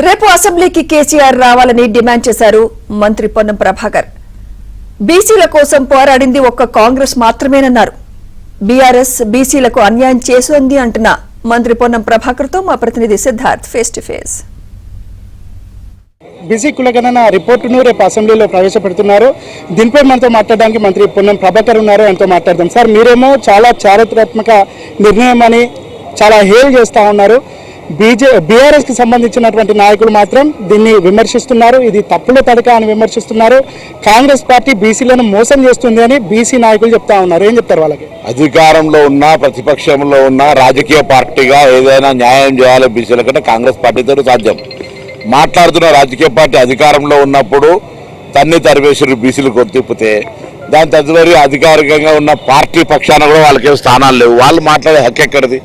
రేపు అసెంబ్లీకి కేసీఆర్ రావాలని డిమాండ్ చేశారు మంత్రి పొన్నం ప్రభాకర్. బీసీల కోసం పోరాడింది ఒక్క కాంగ్రెస్ మాత్రమేనన్నారు. బీఆర్ఎస్ బీసీలకు అన్యాయం చేస్తోంది అంటున్న మంత్రి పొన్నం ప్రభాకర్ తో మా ప్రతినిధి Siddharth face to face. BC కులగణన రిపోర్టును రేపు అసెంబ్లీలో ప్రవేశపెడుతున్నారు. దీనిపై మనతో మాట్లాడడానికి మంత్రి పొన్నం ప్రభాకర్ ఉన్నారు. ఆయనతో మాట్లాడదాం. సార్, మీరేమో చాలా చారిత్రాత్మక నిర్ణయం అని చాలా హేల్ చేస్తూ ఉన్నారు. బీఆర్ఎస్కి సంబంధించినటువంటి నాయకులు మాత్రం దీన్ని విమర్శిస్తున్నారు. ఇది తప్పుల తడక అని విమర్శిస్తున్నారు. కాంగ్రెస్ పార్టీ బీసీలను మోసం చేస్తుంది అని బీసీ నాయకులు చెప్తా ఉన్నారు. ఏం చెప్తారు వాళ్ళకి? అధికారంలో ఉన్న ప్రతిపక్షంలో ఉన్న రాజకీయ పార్టీగా ఏదైనా న్యాయం చేయాలి బీసీల కంటే కాంగ్రెస్ పార్టీతో సాధ్యం. మాట్లాడుతున్న రాజకీయ పార్టీ అధికారంలో ఉన్నప్పుడు తన్ని తరివేసి బీసీలు కొత్తిప్పితే దాని తదుపరి అధికారికంగా ఉన్న పార్టీ పక్షాన కూడా వాళ్ళకేం స్థానాలు లేవు. వాళ్ళు మాట్లాడే హక్కు ఎక్కడిది?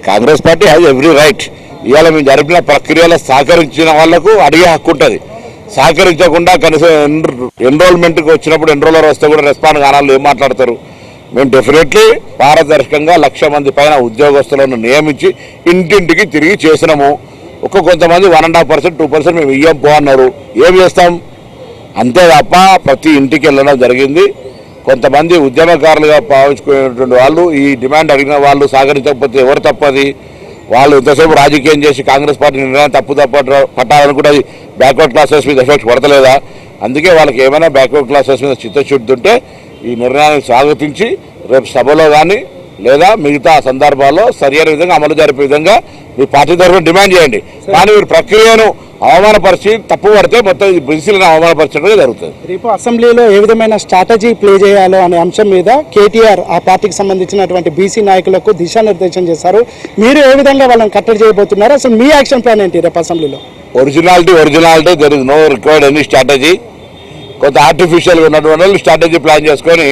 Congress party has every right. ఇవాళ మేము జరిపిన ప్రక్రియలో సహకరించిన వాళ్లకు అడిగే హక్కు ఉంటుంది. సహకరించకుండా కనీసం ఎన్రోల్మెంట్కి వచ్చినప్పుడు ఎన్రోలర్ వస్తే కూడా రెస్పాండ్ కానాలు ఏం మాట్లాడతారు? మేము డెఫినెట్లీ పారదర్శకంగా 1,00,000 మంది పైన ఉద్యోగస్తులను నియమించి ఇంటింటికి తిరిగి చేసినాము. కొంతమంది 1.5%, 2% మేము ఇయ్యం పో అన్నారు. ఏం చేస్తాం? అంతే తప్ప ప్రతి ఇంటికి వెళ్ళడం జరిగింది. కొంతమంది ఉద్యమకారులుగా భావించుకునేటువంటి వాళ్ళు ఈ డిమాండ్ అడిగిన వాళ్ళు సహకరించకపోతే ఎవరు తప్పది? వాళ్ళు ఇంతసేపు రాజకీయం చేసి కాంగ్రెస్ పార్టీ నిర్ణయం తప్పు పట్టాలని కూడా బ్యాక్వర్డ్ క్లాసెస్ మీద ఎఫెక్ట్ పడతలేదా? అందుకే వాళ్ళకి ఏమైనా బ్యాక్వర్డ్ క్లాసెస్ మీద చిత్తశుద్ధి ఉంటే ఈ నిర్ణయాన్ని స్వాగతించి రేపు సభలో కానీ లేదా మిగతా సందర్భాల్లో సరైన విధంగా అమలు జరిపే విధంగా మీ పార్టీ తరఫున డిమాండ్ చేయండి. కానీ మీరు ప్రక్రియను అవమానపరిచి తప్పు పడితే మొత్తం బీసీలను అవమానపరచడం జరుగుతుంది. రేపు అసెంబ్లీలో ఏ విధమైన స్ట్రాటజీ ప్లే చేయాలో అనే అంశం మీద కేటీఆర్ ఆ పార్టీకి సంబంధించినటువంటి బీసీ నాయకులకు దిశానిర్దేశం చేశారు. మీరు ఏ విధంగా వాళ్ళని కట్టడి చేయబోతున్నారు? అసలు మీ యాక్షన్ ప్లాన్ ఏంటి రేపు అసెంబ్లీలో? Originality there is no required any strategy. కొంత ఆర్టిఫిషియల్గా ఉన్నటువంటి వాళ్ళు స్ట్రాటజీ ప్లాన్ చేసుకొని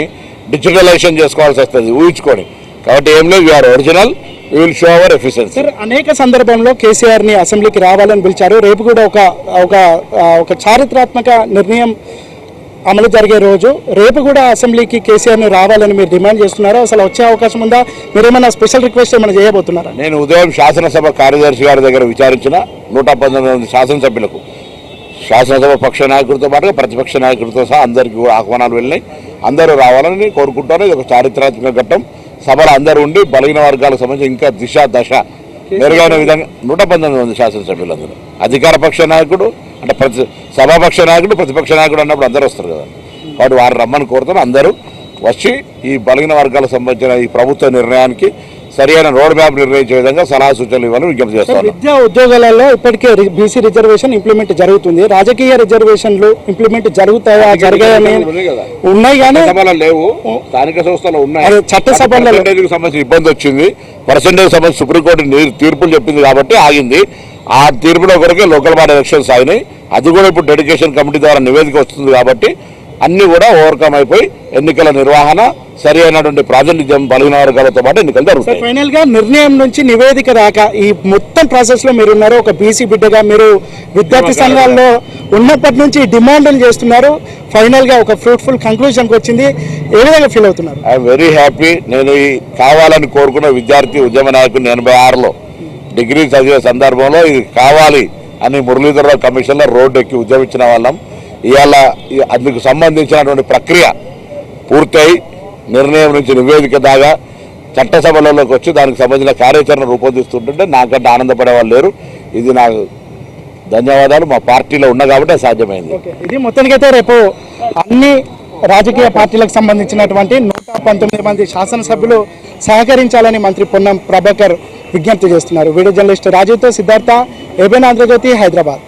డిజిటలైజేషన్ చేసుకోవాల్సి వస్తుంది ఊహించుకొని. కాబట్టి ఏం లేదు, you are original, you will show our efficiency. Sir, అనేక సందర్భంలో కేసీఆర్ని అసెంబ్లీకి రావాలని పిలిచారు. రేపు కూడా ఒక చారిత్రాత్మక నిర్ణయం అమలు జరిగే రోజు. రేపు కూడా అసెంబ్లీకి కేసీఆర్ని రావాలని మీరు డిమాండ్ చేస్తున్నారు. అసలు వచ్చే అవకాశం ఉందా? మీరు ఏమైనా స్పెషల్ రిక్వెస్ట్ ఏమైనా చేయబోతున్నారా? నేను ఉదయం శాసనసభ కార్యదర్శి గారి దగ్గర విచారించిన 119 శాసనసభ్యులకు శాసనసభ పక్ష నాయకుడితో పాటుగా ప్రతిపక్ష నాయకుడితో సహా అందరికీ కూడా ఆహ్వానాలు వెళ్ళినాయి. అందరూ రావాలని కోరుకుంటాను. ఇది ఒక చారిత్రాత్మక ఘట్టం. సభలో అందరూ ఉండి బలహీన వర్గాలకు సంబంధించి ఇంకా దశ మెరుగైన విధంగా 119 శాసనసభ్యులందరూ అధికార పక్ష నాయకుడు అంటే సభాపక్ష నాయకుడు ప్రతిపక్ష నాయకుడు అన్నప్పుడు అందరూ వస్తారు కదా. కాబట్టి వారు రమ్మని కోరుతారు. అందరూ వచ్చి ఈ బలహీన వర్గాలకు సంబంధించిన ఈ ప్రభుత్వ నిర్ణయానికి సరైన రోడ్ మ్యాప్ నిర్ణయించే విధంగా సలహా సూచనలు ఇవ్వాలని విజ్ఞప్తి చేస్తారు. విద్యా ఉద్యోగాలలో ఇప్పటికే బీసీ రిజర్వేషన్ ఇంప్లిమెంట్ జరుగుతుంది. రాజకీయ రిజర్వేషన్లు ఇంప్లిమెంట్ జరుగుతాయా? జరిగాయని ఉన్నాయి కానీ లేవు. స్థానిక సంస్థలు ఉన్నాయి. చట్టసభలో సంబంధించి ఇబ్బంది వచ్చింది. పర్సెంటేజ్ సంబంధించి సుప్రీంకోర్టు తీర్పులు చెప్పింది కాబట్టి ఆగింది. ఆ తీర్పుల కొరకే లోకల్ బాడీ ఎలక్షన్స్ ఆగినాయి. అది కూడా ఇప్పుడు డెడికేషన్ కమిటీ ద్వారా నివేదిక వస్తుంది కాబట్టి అన్ని కూడా ఓవర్కమ్ అయిపోయి ఎన్నికల నిర్వహణ సరి అయినటువంటి ప్రాతినిధ్యం బలహీన వర్గాలతో పాటు ఎన్నికలు జరుగుతాయి. ఫైనల్ గా నిర్ణయం నుంచి నివేదిక దాకా ఈ మొత్తం ప్రాసెస్ లో మీరు ఉన్నారు. ఒక బీసీ బిడ్డగా మీరు విద్యార్థి సంఘాల్లో ఉన్నప్పటి నుంచి డిమాండ్లు చేస్తున్నారు. ఫైనల్ గా ఒక ఫ్రూట్ఫుల్ కంక్లూజన్కి వచ్చింది. ఏ విధంగా ఫీల్ అవుతున్నారు? I'm very happy. నేను కావాలని కోరుకున్న విద్యార్థి ఉద్యమ నాయకుని 86లో డిగ్రీ చదివే సందర్భంలో ఇది కావాలి అని మురళీధరరావు కమిషన్లో రోడ్డు ఎక్కి ఉద్యమించిన వాళ్ళం. ఇవాళ అందుకు సంబంధించినటువంటి ప్రక్రియ పూర్తయి నిర్ణయం నుంచి నివేదిక దాకా చట్టసభలలోకి వచ్చి దానికి సంబంధించిన కార్యాచరణ రూపొందిస్తుంటుంటే నాకంటే ఆనందపడే వాళ్ళు లేరు. ఇది నాకు ధన్యవాదాలు. మా పార్టీలో ఉన్నా కాబట్టి సాధ్యమైంది. ఇది మొత్తానికైతే రేపు అన్ని రాజకీయ పార్టీలకు సంబంధించినటువంటి 119 మంది శాసనసభ్యులు సహకరించాలని మంత్రి పొన్నం ప్రభాకర్ విజ్ఞప్తి చేస్తున్నారు. వీడియో జర్నలిస్ట్ రాజీవ్తో సిద్ధార్థ, ఏబిఎన్ ఆంధ్రజ్యోతి, హైదరాబాద్.